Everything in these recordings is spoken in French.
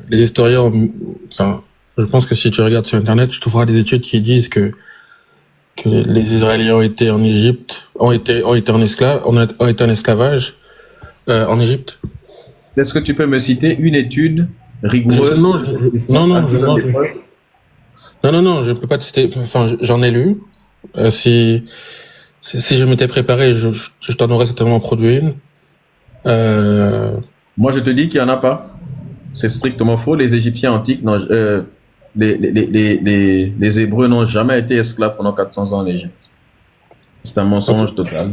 les historiens, enfin, je pense que si tu regardes sur Internet, tu trouveras des études qui disent que les Israéliens ont été en Égypte, ont été en ont été en esclavage en Égypte. Est-ce que tu peux me citer une étude Je, rigoureuse non, je- non, non, je, non, je, d'épreuve? non, je peux pas te citer. Enfin, j'en ai lu. Si je m'étais préparé, je t'en aurais certainement produit une. Euh, Moi, je te dis qu'il n'y en a pas. C'est strictement faux. Les Égyptiens antiques, les Hébreux n'ont jamais été esclaves pendant 400 ans en Égypte. C'est un mensonge total.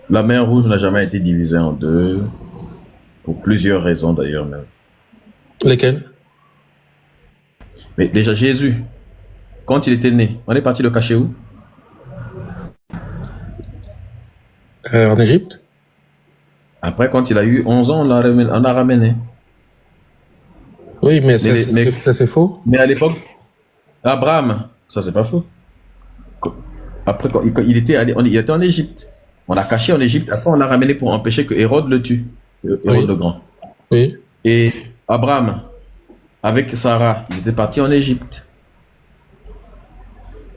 La mer Rouge n'a jamais été divisée en deux, pour plusieurs raisons d'ailleurs même. lesquels? Mais déjà Jésus, quand il était né, on est parti le cacher où? En Égypte? Après, quand il a eu 11 ans, on l'a ramené. Oui, mais ça, Mais, ça c'est faux. mais à l'époque, Abraham, ça c'est pas faux. Après, quand il était il était en Égypte. On l'a caché en Égypte. Après, on l'a ramené pour empêcher que Hérode le tue. Hérode Oui, le Grand. oui. Et Abraham, avec Sarah, ils étaient partis en Égypte.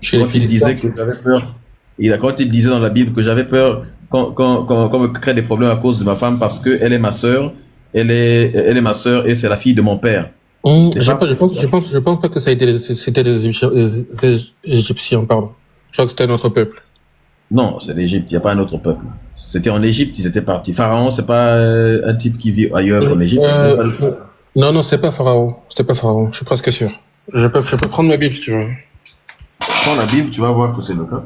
Chez les Quand il Philistins. disait que j'avais peur, quand il disait dans la Bible que j'avais peur qu'on me crée des problèmes à cause de ma femme parce qu'elle est ma sœur, elle est ma sœur et c'est la fille de mon père. Je pense pas que ça a été c'était les Égyptiens, pardon. Je crois que c'était un autre peuple. Non, c'est l'Égypte, il n'y a pas un autre peuple. C'était en Égypte, ils étaient partis. Pharaon, c'est pas un type qui vit ailleurs qu'en Égypte. Non, c'est pas Pharaon. C'était pas Pharaon. Je suis presque sûr. Je peux prendre ma Bible si tu veux. Prends la Bible, tu vas voir que c'est le cas.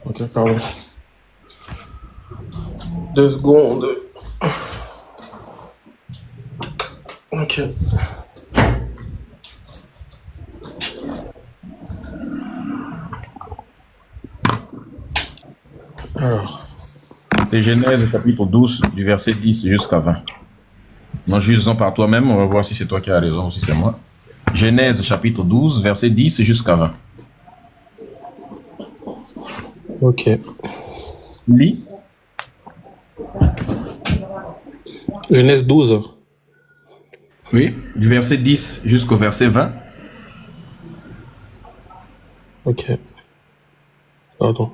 Ok, pardon. 2 secondes. Ok. Alors. C'est Genèse chapitre 12, du verset 10 jusqu'à 20. Non, juge-en par toi-même, on va voir si c'est toi qui as raison ou si c'est moi. Genèse chapitre 12, verset 10 jusqu'à 20. Ok. Lis. Genèse 12. Oui, du verset 10 jusqu'au verset 20. Ok. Pardon.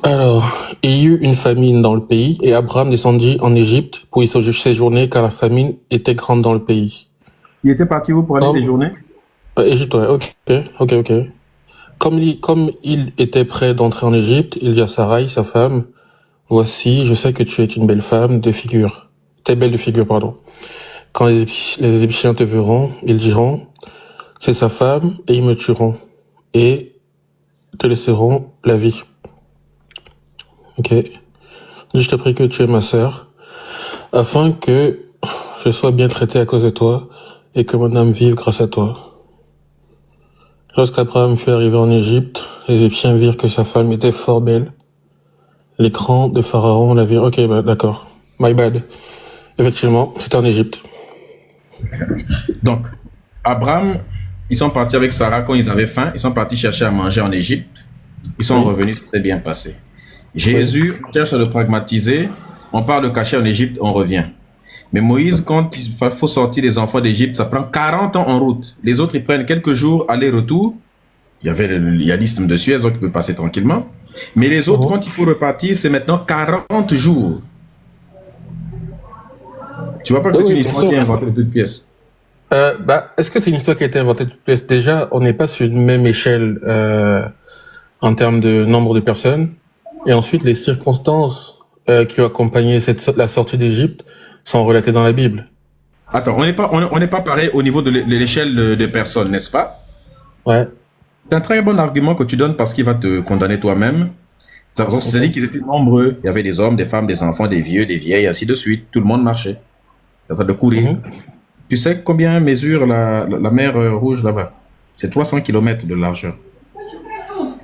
Alors, il y eut une famine dans le pays, et Abraham descendit en Égypte pour y séjourner, car la famine était grande dans le pays. Il était parti où pour aller séjourner? Égypte, ouais, ok. Comme il était prêt d'entrer en Égypte, il dit à Sarai, sa femme, voici, je sais que tu es une belle femme de figure. T'es belle de figure, pardon. Quand les Égyptiens te verront, ils diront, c'est sa femme, et ils me tueront, et te laisseront la vie. Ok. Je te prie que tu es ma sœur, afin que je sois bien traité à cause de toi, et que mon âme vive grâce à toi. Lorsqu'Abraham fut arrivé en Égypte, les Égyptiens virent que sa femme était fort belle. Les grands de Pharaon la virent. Ok, bah, d'accord. My bad. Effectivement, c'était en Égypte. Donc, Abraham, ils sont partis avec Sarah quand ils avaient faim. Ils sont partis chercher à manger en Égypte. Ils sont revenus, c'était bien passé. Jésus cherche à le pragmatiser. On part le cacher en Égypte, on revient. Mais Moïse, quand il faut sortir les enfants d'Égypte, ça prend 40 ans en route. Les autres, ils prennent quelques jours aller-retour. Il y a l'isthme de Suez, donc ils peuvent passer tranquillement. Mais les autres, quand il faut repartir, c'est maintenant 40 jours. Tu vois pas que c'est une histoire qui est inventée de toutes pièces? Est-ce que c'est une histoire qui a été inventée de toutes pièces? Déjà, on n'est pas sur une même échelle en termes de nombre de personnes. Et ensuite, les circonstances qui ont accompagné la sortie d'Égypte sont relatées dans la Bible. Attends, on n'est pas pareil au niveau de l'échelle de personnes, n'est-ce pas? Ouais. C'est un très bon argument que tu donnes parce qu'il va te condamner toi-même. C'est-à-dire qu'ils étaient nombreux. Il y avait des hommes, des femmes, des enfants, des vieux, des vieilles, ainsi de suite. Tout le monde marchait. C'est en train de courir. Tu sais combien mesure la mer Rouge là-bas? C'est 300 km de largeur.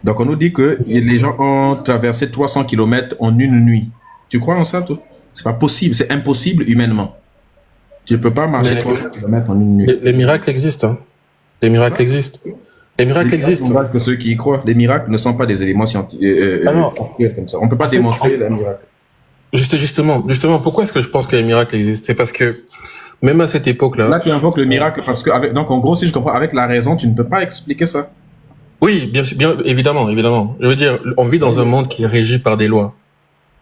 Donc on nous dit que les gens ont traversé 300 km en une nuit. Tu crois en ça, toi? C'est pas possible, c'est impossible humainement. Tu ne peux pas marcher 300 km en une nuit. Les miracles existent. Hein. Les miracles existent. Les miracles existent. Que ceux qui y croient. Les miracles ne sont pas des éléments scientifiques comme ça. On ne peut pas démontrer les miracles. Justement, pourquoi est-ce que je pense que les miracles existent? C'est parce que même à cette époque-là. Là, tu invoques le miracle parce que, donc en gros, si je comprends, avec la raison, tu ne peux pas expliquer ça. Oui, bien évidemment. Je veux dire, on vit dans un monde qui est régi par des lois.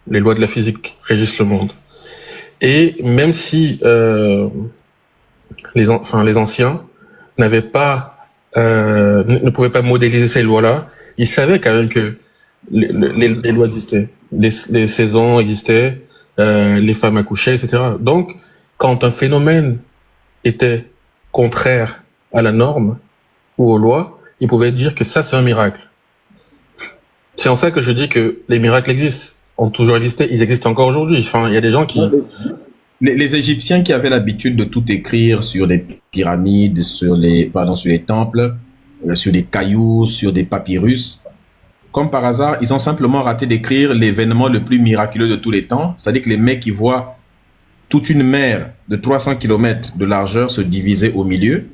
Les lois de la physique régissent le monde. Et même si les anciens n'avaient pas ne pouvaient pas modéliser ces lois-là, ils savaient quand même que les lois existaient, les saisons existaient, les femmes accouchaient, etc. Donc, quand un phénomène était contraire à la norme ou aux lois, ils pouvaient dire que ça c'est un miracle. C'est en ça que je dis que les miracles existent, ont toujours existé, ils existent encore aujourd'hui. Enfin, il y a des gens qui... Les Égyptiens qui avaient l'habitude de tout écrire sur des pyramides, sur les temples, sur des cailloux, sur des papyrus, comme par hasard, ils ont simplement raté d'écrire l'événement le plus miraculeux de tous les temps. C'est-à-dire que les mecs qui voient toute une mer de 300 km de largeur se diviser au milieu.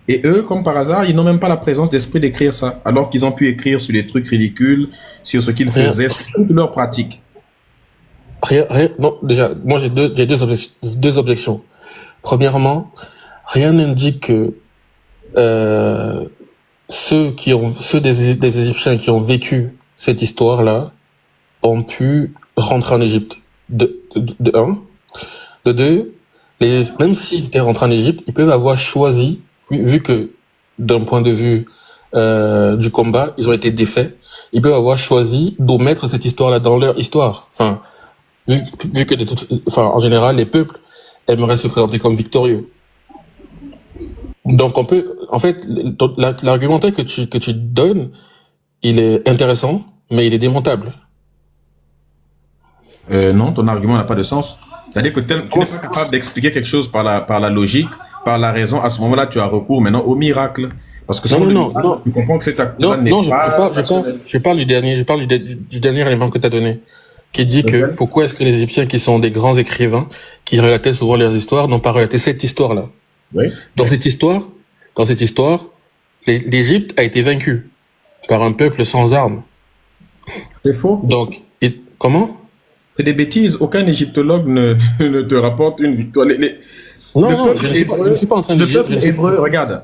Et eux, comme par hasard, ils n'ont même pas la présence d'esprit d'écrire ça, alors qu'ils ont pu écrire sur des trucs ridicules, sur ce qu'ils faisaient, sur toute leur pratique. Non, déjà, moi j'ai deux objections. Premièrement, rien n'indique que ceux des Égyptiens qui ont vécu cette histoire-là ont pu rentrer en Égypte. De un. De deux, même s'ils étaient rentrés en Égypte, ils peuvent avoir choisi, vu que d'un point de vue du combat, ils ont été défaits, ils peuvent avoir choisi d'omettre cette histoire-là dans leur histoire. Enfin, vu que en général, les peuples aimeraient se présenter comme victorieux. Donc on peut, en fait, l'argumentaire que tu donnes, il est intéressant, mais il est démontable. Non, ton argument n'a pas de sens. C'est-à-dire que tu n'es pas capable d'expliquer quelque chose par la logique, par la raison. À ce moment-là, tu as recours maintenant au miracle. Parce que non, tu comprends que c'est ta... Non, je parle du dernier élément que tu as donné, qui dit que pourquoi est-ce que les Égyptiens, qui sont des grands écrivains, qui relataient souvent leurs histoires, n'ont pas relaté cette histoire-là. Oui. Dans cette histoire, l'Égypte a été vaincue par un peuple sans armes. C'est faux. Donc, comment? C'est des bêtises. Aucun égyptologue ne te rapporte une victoire. Non, je ne suis pas en train de dire. Le peuple hébreu, regarde.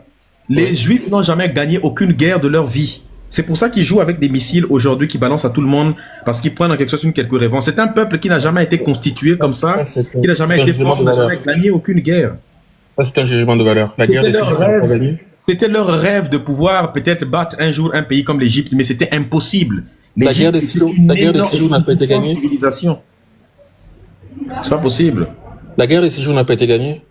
Les Juifs n'ont jamais gagné aucune guerre de leur vie. C'est pour ça qu'ils jouent avec des missiles aujourd'hui qui balancent à tout le monde parce qu'ils prennent en quelque sorte une quelconque revanche. C'est un peuple qui n'a jamais été constitué comme ça, qui n'a jamais été fort, qui n'a jamais gagné aucune guerre. Ça, c'est un jugement de valeur. La guerre des 6 jours n'a pas gagné. C'était leur rêve de pouvoir peut-être battre un jour un pays comme l'Égypte, mais c'était impossible. La guerre des 6 jours n'a pas été gagnée. Civilisation. C'est pas possible. La guerre des 6 jours n'a pas été gagnée.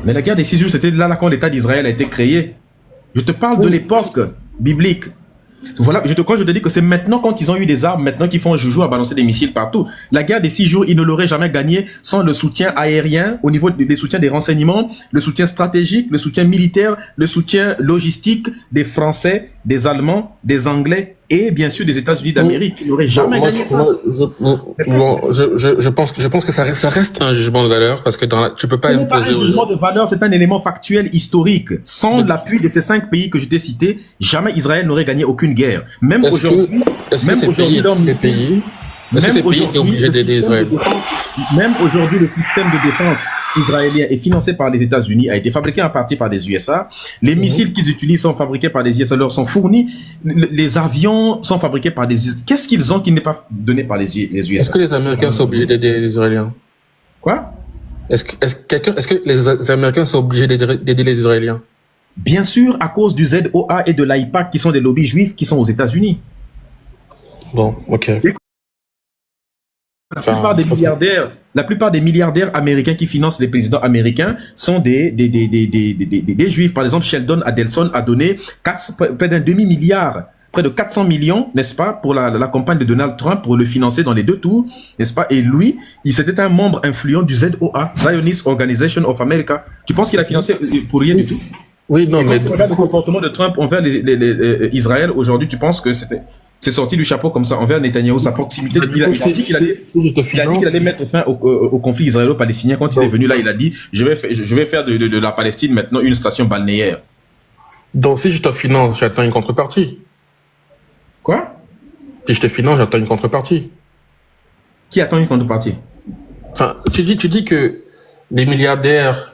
Mais la guerre des 6 jours, c'était là quand l'État d'Israël a été créé. Je te parle de l'époque biblique. Voilà, quand je te dis que c'est maintenant, quand ils ont eu des armes, maintenant qu'ils font un joujou à balancer des missiles partout. La guerre des 6 jours, ils ne l'auraient jamais gagnée sans le soutien aérien, au niveau des soutiens des renseignements, le soutien stratégique, le soutien militaire, le soutien logistique des Français, des Allemands, des Anglais et bien sûr des États-Unis d'Amérique. Ils n'auraient jamais gagné ça. Je pense que ça reste un jugement de valeur parce que tu peux pas imposer. Ce n'est pas un jugement de valeur, c'est un élément factuel historique. Sans l'appui de ces 5 pays que je t'ai cités, jamais Israël n'aurait gagné aucune guerre. Même aujourd'hui, même aujourd'hui, le système de défense israélien est financé par les États-Unis, a été fabriqué en partie par des USA. Les missiles qu'ils utilisent sont fabriqués par des USA, leur sont fournis. Les avions sont fabriqués par des USA. Qu'est-ce qu'ils ont qui n'est pas donné par les USA? Est-ce que les Américains sont obligés d'aider les Israéliens? Quoi? Est-ce que les Américains sont obligés d'aider les Israéliens? Bien sûr, à cause du ZOA et de l'AIPAC qui sont des lobbies juifs qui sont aux États-Unis. Bon, ok. La plupart des milliardaires américains qui financent les présidents américains sont des juifs. Par exemple, Sheldon Adelson a donné près d'un demi-milliard, près de 400 millions, n'est-ce pas, pour la campagne de Donald Trump, pour le financer dans les 2 tours, n'est-ce pas? Et lui, c'était un membre influent du ZOA, Zionist Organization of America. Tu penses qu'il a financé pour rien du tout? Oui, non, mais... Quand tu regardes le comportement de Trump envers Israël aujourd'hui, tu penses que c'est sorti du chapeau comme ça envers Netanyahou, sa proximité. Il a dit qu'il allait mettre fin au conflit israélo-palestinien. Quand il est venu là, il a dit je vais faire de la Palestine maintenant une station balnéaire. Donc si je te finance, j'attends une contrepartie. Quoi? Si je te finance, j'attends une contrepartie. Qui attend une contrepartie? Enfin, tu dis que les milliardaires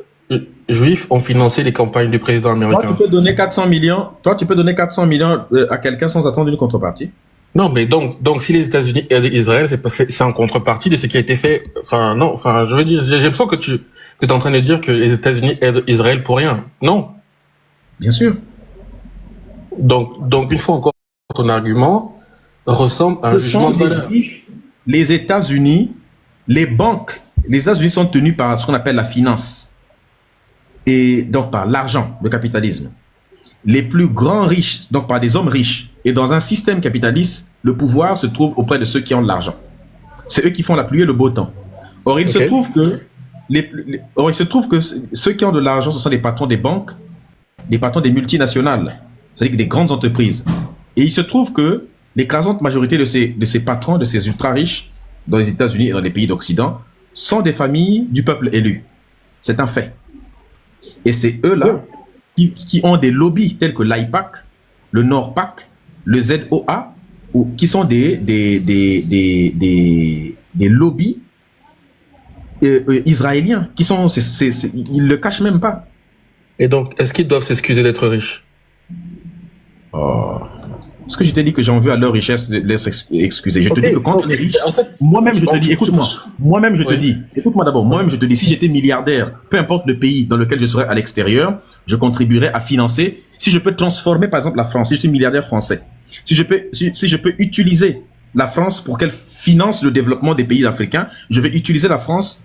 juifs ont financé les campagnes du président Toi, tu américain. peux donner 400 millions. Toi, tu peux donner 400 millions à quelqu'un sans attendre une contrepartie. Non, mais donc si les États-Unis aident Israël, c'est en contrepartie de ce qui a été fait. Enfin, non, enfin, je veux dire, j'ai l'impression que tu es en train de dire que les États-Unis aident Israël pour rien. Non. Bien sûr. Donc une fois encore, ton argument ressemble à un Ce jugement sont de des valeur. riches. Les États-Unis, les banques, les États-Unis sont tenus par ce qu'on appelle la finance. Et donc par l'argent, le capitalisme. Les plus grands riches, donc par des hommes riches. Et dans un système capitaliste, le pouvoir se trouve auprès de ceux qui ont de l'argent. C'est eux qui font la pluie et le beau temps. Or, il se trouve que ceux qui ont de l'argent, ce sont les patrons des banques, les patrons des multinationales, c'est-à-dire des grandes entreprises. Et il se trouve que l'écrasante majorité de ces patrons, de ces ultra-riches, dans les États-Unis et dans les pays d'Occident, sont des familles du peuple élu. C'est un fait. Et c'est eux-là qui ont des lobbies tels que l'AIPAC, le NORPAC, le ZOA, qui sont des lobbies israéliens, qui sont, ils ne le cachent même pas. Et donc, est-ce qu'ils doivent s'excuser d'être riches? Oh. Est-ce que je t'ai dit que j'en veux à leur richesse de les excuser? Je te dis que quand on est riche, En fait, moi-même je te dis, écoute-moi, moi-même je te Oui. dis, écoute-moi d'abord, moi-même je te dis, si j'étais milliardaire, peu importe le pays dans lequel je serais à l'extérieur, je contribuerais à financer, si je peux transformer par exemple la France, si je suis milliardaire français, si je peux utiliser la France pour qu'elle finance le développement des pays africains, je vais utiliser la France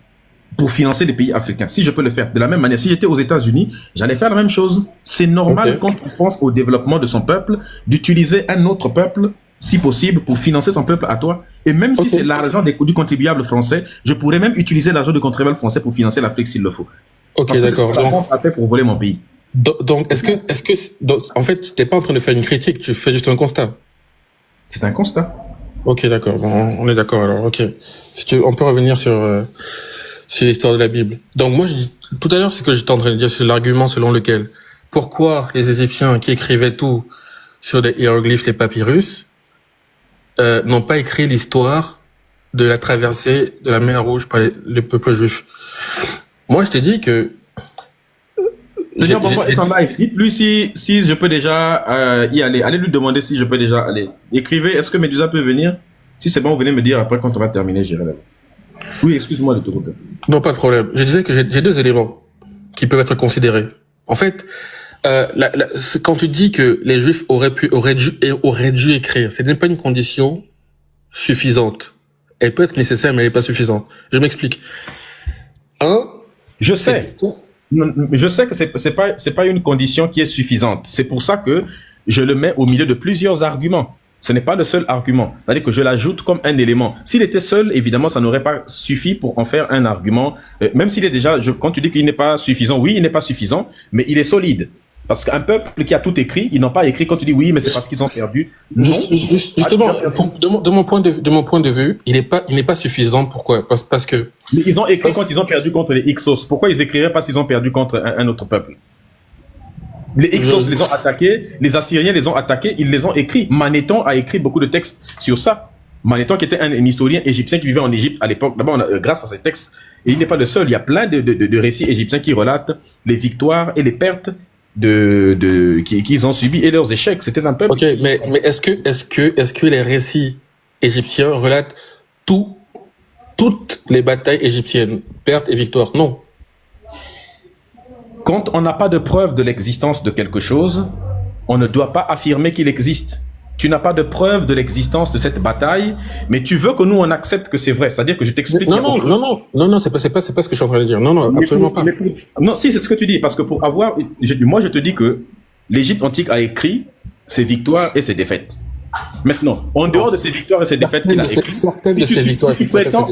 pour financer les pays africains. Si je peux le faire de la même manière, si j'étais aux États-Unis, j'allais faire la même chose. C'est normal, Ok. quand on pense au développement de son peuple, d'utiliser un autre peuple, si possible, pour financer ton peuple à toi. Et même si Ok. c'est l'argent du contribuable français, je pourrais même utiliser l'argent du contribuable français pour financer l'Afrique s'il le faut. Ok, Parce que c'est ce d'accord. que la France a fait pour voler mon pays. Donc, en fait, tu n'es pas en train de faire une critique, tu fais juste un constat. C'est un constat. Ok, d'accord. Bon, on est d'accord alors. Ok. Si tu, on peut revenir sur l'histoire de la Bible. Donc moi, je dis tout à l'heure, ce que j'étais en train de dire, c'est l'argument selon lequel pourquoi les Égyptiens qui écrivaient tout sur des hiéroglyphes, les papyrus, n'ont pas écrit l'histoire de la traversée de la mer Rouge par le peuple juif. Moi, je t'ai dit que Seigneur Bamba est en live. Dites-lui si je peux déjà y aller. Allez lui demander si je peux déjà aller. Écrivez, est-ce que Médusa peut venir? Si c'est bon, vous venez me dire après quand on va terminer, j'irai là. Oui, excuse-moi de te couper. Non, pas de problème. Je disais que j'ai deux éléments qui peuvent être considérés. En fait, quand tu dis que les Juifs auraient dû écrire, ce n'est pas une condition suffisante. Elle peut être nécessaire, mais elle n'est pas suffisante. Je m'explique. Je sais. Je sais que c'est pas une condition qui est suffisante. C'est pour ça que je le mets au milieu de plusieurs arguments. Ce n'est pas le seul argument. C'est-à-dire que je l'ajoute comme un élément. S'il était seul, évidemment, ça n'aurait pas suffi pour en faire un argument. Même s'il est déjà, quand tu dis qu'il n'est pas suffisant, oui, il n'est pas suffisant, mais il est solide. Parce qu'un peuple qui a tout écrit, ils n'ont pas écrit quand tu dis oui, mais c'est parce qu'ils ont perdu. Non. Justement, de mon point de vue, il n'est pas suffisant. Pourquoi? Parce que Mais ils ont écrit quand ils ont perdu contre les Hyksos. Pourquoi ils écriraient pas s'ils ont perdu contre un autre peuple? Les Hyksos les ont attaqués, les Assyriens les ont attaqués, ils les ont écrits. Manéthon a écrit beaucoup de textes sur ça. Manéthon qui était un historien égyptien qui vivait en Égypte à l'époque. D'abord, grâce à ces textes, et il n'est pas le seul, il y a plein de récits égyptiens qui relatent les victoires et les pertes qu'ils ont subies et leurs échecs. C'était un peuple. Ok, mais est-ce que les récits égyptiens relatent toutes les batailles égyptiennes, pertes et victoires? Non. Quand on n'a pas de preuve de l'existence de quelque chose, on ne doit pas affirmer qu'il existe. Tu n'as pas de preuve de l'existence de cette bataille, mais tu veux que nous on accepte que c'est vrai. C'est-à-dire que je t'explique. Non, c'est pas ce que je suis en train de dire. Non, absolument pas. Non, si, c'est ce que tu dis, parce que pour avoir, moi je te dis que l'Égypte antique a écrit ses victoires et ses défaites. Maintenant, en dehors de ses victoires et ses défaites qu'il a écrites,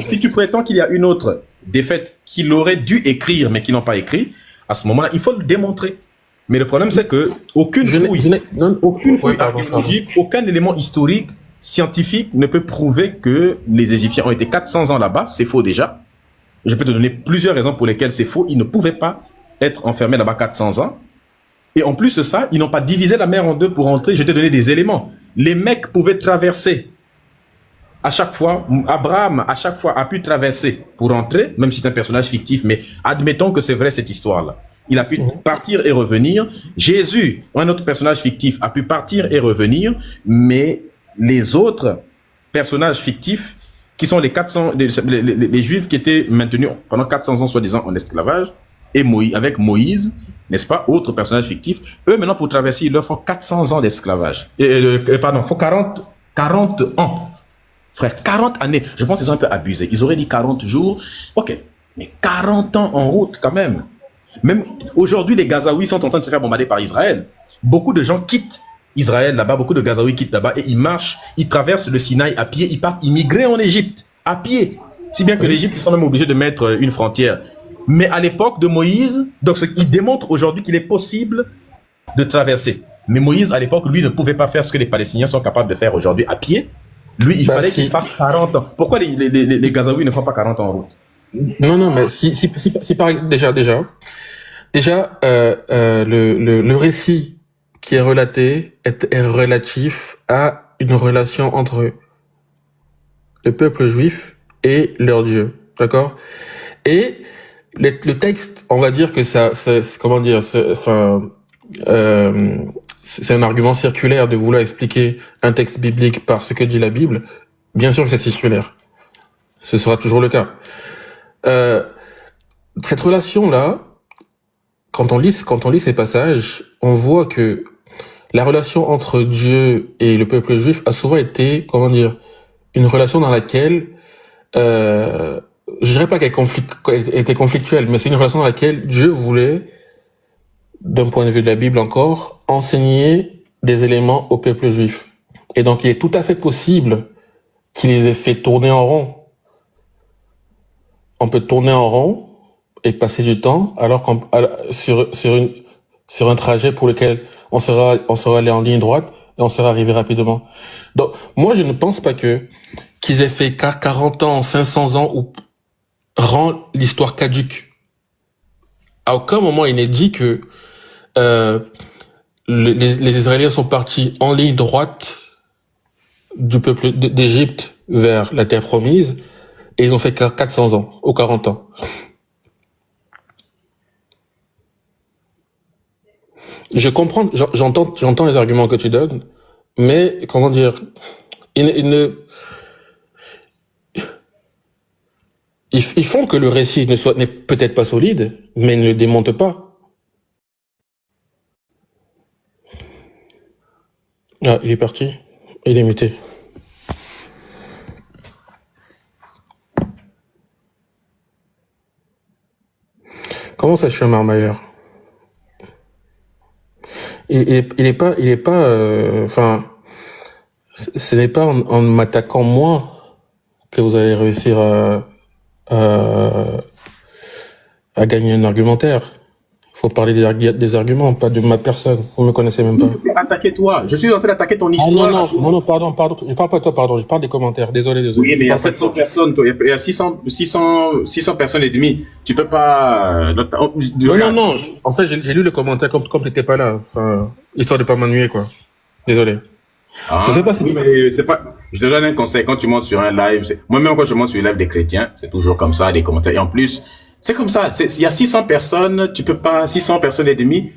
si tu prétends qu'il y a une autre défaite qu'il aurait dû écrire mais qu'il n'a pas écrit, à ce moment-là, il faut le démontrer. Mais le problème, c'est que aucune fouille archéologique, aucun élément historique, scientifique ne peut prouver que les Égyptiens ont été 400 ans là-bas. C'est faux déjà. Je peux te donner plusieurs raisons pour lesquelles c'est faux. Ils ne pouvaient pas être enfermés là-bas 400 ans. Et en plus de ça, ils n'ont pas divisé la mer en deux pour entrer. Je t'ai donné des éléments. Les mecs pouvaient traverser à chaque fois, Abraham, à chaque fois, a pu traverser pour entrer, même si c'est un personnage fictif, mais admettons que c'est vrai cette histoire-là. Il a pu partir et revenir. Jésus, un autre personnage fictif, a pu partir et revenir, mais les autres personnages fictifs, qui sont les 400, les Juifs qui étaient maintenus pendant 400 ans, soi-disant, en esclavage, et Moïse, avec Moïse, n'est-ce pas, autre personnage fictif, eux, maintenant, pour traverser, ils leur font 400 ans d'esclavage. Pardon, il faut 40 ans. Frère, 40 années. Je pense qu'ils ont un peu abusé. Ils auraient dit 40 jours. Ok. Mais 40 ans en route, quand même. Même aujourd'hui, les Gazaouis sont en train de se faire bombarder par Israël. Beaucoup de gens quittent Israël là-bas. Beaucoup de Gazaouis quittent là-bas et ils marchent, ils traversent le Sinaï à pied. Ils partent immigrer en Égypte à pied. Si bien que l'Égypte, ils sont même obligés de mettre une frontière. Mais à l'époque de Moïse, donc il démontre aujourd'hui qu'il est possible de traverser. Mais Moïse, à l'époque, lui, ne pouvait pas faire ce que les Palestiniens sont capables de faire aujourd'hui à pied. Lui, il fallait qu'il fasse 40 ans. Pourquoi les Gazaouis ne font pas 40 ans en route? Non, mais si par déjà, le récit qui est relaté est relatif à une relation entre le peuple juif et leur Dieu, d'accord? Et le texte, on va dire que comment dire, c'est un argument circulaire de vouloir expliquer un texte biblique par ce que dit la Bible. Bien sûr que c'est circulaire. Ce sera toujours le cas. Cette relation-là, quand on lit ces passages, on voit que la relation entre Dieu et le peuple juif a souvent été, comment dire, une relation dans laquelle, je dirais pas qu'elle était conflictuelle, mais c'est une relation dans laquelle Dieu voulait, d'un point de vue de la Bible encore, enseigner des éléments au peuple juif. Et donc, il est tout à fait possible qu'il les ait fait tourner en rond. On peut tourner en rond et passer du temps, alors sur un trajet pour lequel on sera allé en ligne droite et on sera arrivé rapidement. Donc, moi, je ne pense pas qu'ils aient fait 40 ans, 500 ans ou rend l'histoire caduque. À aucun moment il n'est dit que les Israéliens sont partis en ligne droite du peuple d'Égypte vers la terre promise et ils ont fait 400 ans ou 40 ans. Je comprends, j'entends les arguments que tu donnes, mais comment dire, ils font que le récit n'est peut-être pas solide, mais ils ne le démontent pas. Ah, il est parti. Il est muté. Comment ça, Schummermeyer? Il est pas, enfin, ce n'est pas en m'attaquant moi que vous allez réussir à gagner un argumentaire. Il faut parler des arguments, pas de ma personne. Vous me connaissez même pas. Attaquer toi. Je suis en train d'attaquer ton histoire. Non, pardon. Je parle pas de toi, pardon. Je parle des commentaires. Désolé. Oui, mais il y a 700 personnes, toi. Il y a 600 personnes et demie. Tu peux pas... Non. En fait, j'ai lu le commentaire comme t'étais pas là. Enfin, histoire de pas m'ennuyer, quoi. Désolé. Ah, je sais pas si je te donne un conseil. Quand tu montes sur un live, moi-même quand je monte sur le live des chrétiens, c'est toujours comme ça, des commentaires. Et en plus, c'est comme ça. Il y a 600 personnes, tu peux pas, 600 personnes et demie,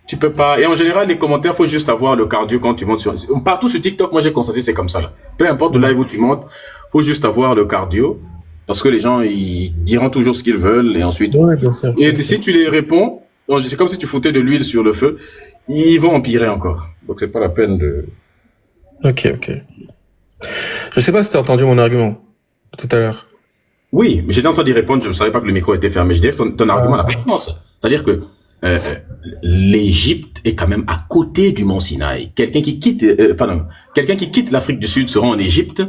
tu peux pas. Et en général, les commentaires, faut juste avoir le cardio quand tu montes sur. Partout sur TikTok, moi j'ai constaté, c'est comme ça là. Peu importe le live où tu montes, faut juste avoir le cardio. Parce que les gens, ils diront toujours ce qu'ils veulent et ensuite. Ouais, bien sûr. Et si tu les réponds, c'est comme si tu foutais de l'huile sur le feu, ils vont empirer encore. Donc c'est pas la peine de. Ok. Je sais pas si tu as entendu mon argument tout à l'heure. Oui, mais j'étais en train d'y répondre, je ne savais pas que le micro était fermé. Je dirais que ton argument n'a pas de sens. C'est-à-dire que l'Égypte est quand même à côté du mont Sinaï. Quelqu'un qui quitte l'Afrique du Sud se rend en Égypte,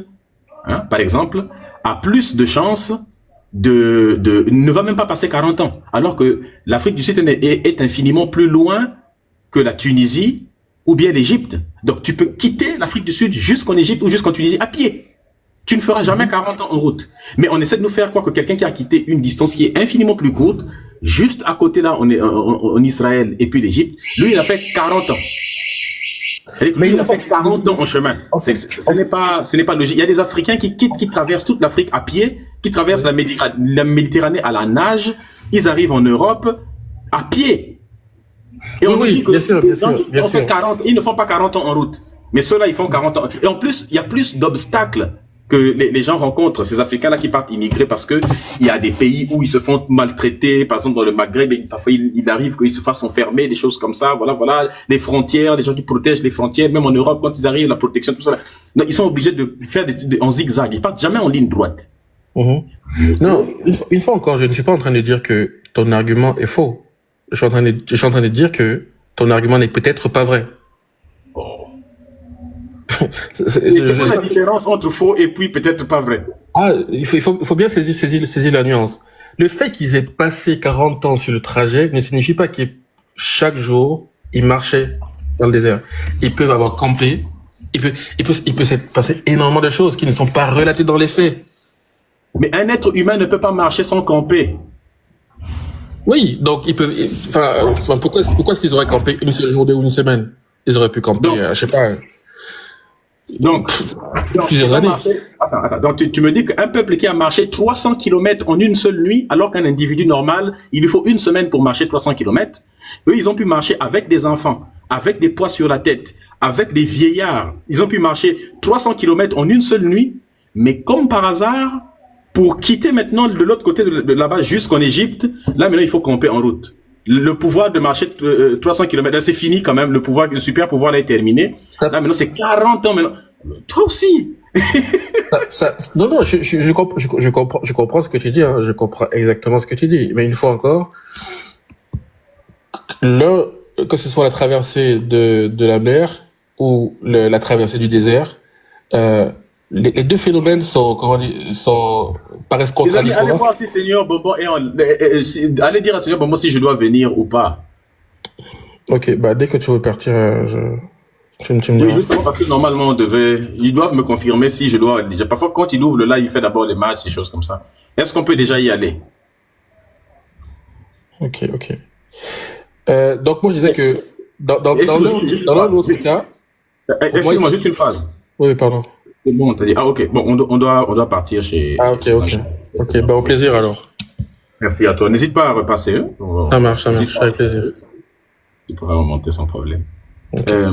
par exemple, a plus de chances ne va même pas passer 40 ans. Alors que l'Afrique du Sud est infiniment plus loin que la Tunisie ou bien l'Égypte. Donc tu peux quitter l'Afrique du Sud jusqu'en Égypte ou jusqu'en Tunisie à pied. Tu ne feras jamais 40 ans en route. Mais on essaie de nous faire croire que quelqu'un qui a quitté une distance qui est infiniment plus courte, juste à côté là, on est en Israël et puis l'Égypte, lui il a fait 40 ans. Mais Ça fait 40 ans en chemin. en fait, Ce n'est pas logique. Il y a des Africains qui traversent toute l'Afrique à pied, qui traversent la Méditerranée à la nage. Ils arrivent en Europe à pied. Et on nous dit que bien sûr, les gens qui bien ont fait sûr. 40, ils ne font pas 40 ans en route. Mais ceux-là, ils font 40 ans. Et en plus, il y a plus d'obstacles que les gens rencontrent, ces Africains-là qui partent immigrer parce que il y a des pays où ils se font maltraiter, par exemple dans le Maghreb, parfois il arrive qu'ils se fassent enfermer, des choses comme ça, voilà, les frontières, les gens qui protègent les frontières, même en Europe, quand ils arrivent, la protection, tout ça, ils sont obligés de faire en zigzag, ils partent jamais en ligne droite. Non, une fois encore, je ne suis pas en train de dire que ton argument est faux. Je suis en train de dire que ton argument n'est peut-être pas vrai. C'est quoi la différence entre faux et puis peut-être pas vrai? Il faut bien saisir la nuance. Le fait qu'ils aient passé 40 ans sur le trajet ne signifie pas que chaque jour, ils marchaient dans le désert. Ils peuvent avoir campé. Il peut s'être passé énormément de choses qui ne sont pas relatées dans les faits. Mais un être humain ne peut pas marcher sans camper. Oui, donc ils peuvent. Enfin, pourquoi est-ce qu'ils auraient campé une seule journée ou une semaine? Ils auraient pu camper, je sais pas. Donc, Plusieurs années. Attends. Donc, tu me dis qu'un peuple qui a marché 300 km en une seule nuit, alors qu'un individu normal, il lui faut une semaine pour marcher 300 km. Eux, ils ont pu marcher avec des enfants, avec des poids sur la tête, avec des vieillards. Ils ont pu marcher 300 km en une seule nuit. Mais comme par hasard, pour quitter maintenant de l'autre côté de là-bas jusqu'en Égypte, là maintenant, il faut camper en route. Le pouvoir de marcher 300 km, c'est fini quand même. Le super pouvoir là est terminé. Là maintenant, c'est 40 ans maintenant. Toi aussi. Non, je comprends ce que tu dis. Hein. Je comprends exactement ce que tu dis. Mais une fois encore, que ce soit la traversée de la mer ou la traversée du désert, les deux phénomènes paraissent contradictoires. Allez voir si Seigneur Bobo allez dire à Seigneur Bobo si je dois venir ou pas. Ok, dès que tu veux partir, tu me diras. Oui, justement parce que normalement ils doivent me confirmer si je dois. Parfois quand il ouvre le live, il fait d'abord les matchs, des choses comme ça. Est-ce qu'on peut déjà y aller? Ok. Donc moi je disais que dans l'autre cas. Excuse-moi, juste une phrase. Oui, pardon. C'est bon, t'as dit. Ah ok, bon, on doit partir chez. Ok. Ok, au plaisir alors. Merci à toi. N'hésite pas à repasser. Ça marche, avec plaisir. Tu pourras remonter sans problème. Okay.